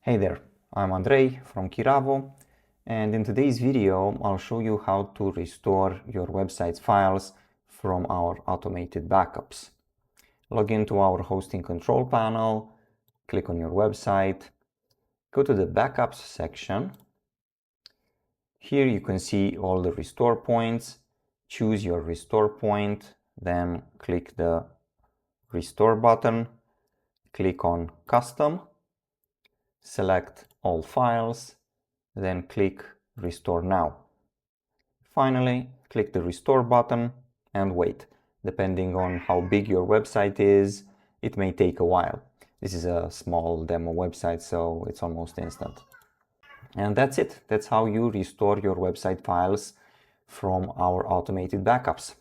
Hey there, I'm Andrei from Kiravo, and in today's video I'll show you how to restore your website's files from our automated backups. Log into our hosting control panel, click on your website, go to the backups section. Here you can see all the restore points. Choose your restore point, then click the restore button, click on custom, select all files, then click Restore Now. Finally, click the Restore button and wait. Depending on how big your website is, it may take a while. This is a small demo website, so it's almost instant. And that's it. That's how you restore your website files from our automated backups.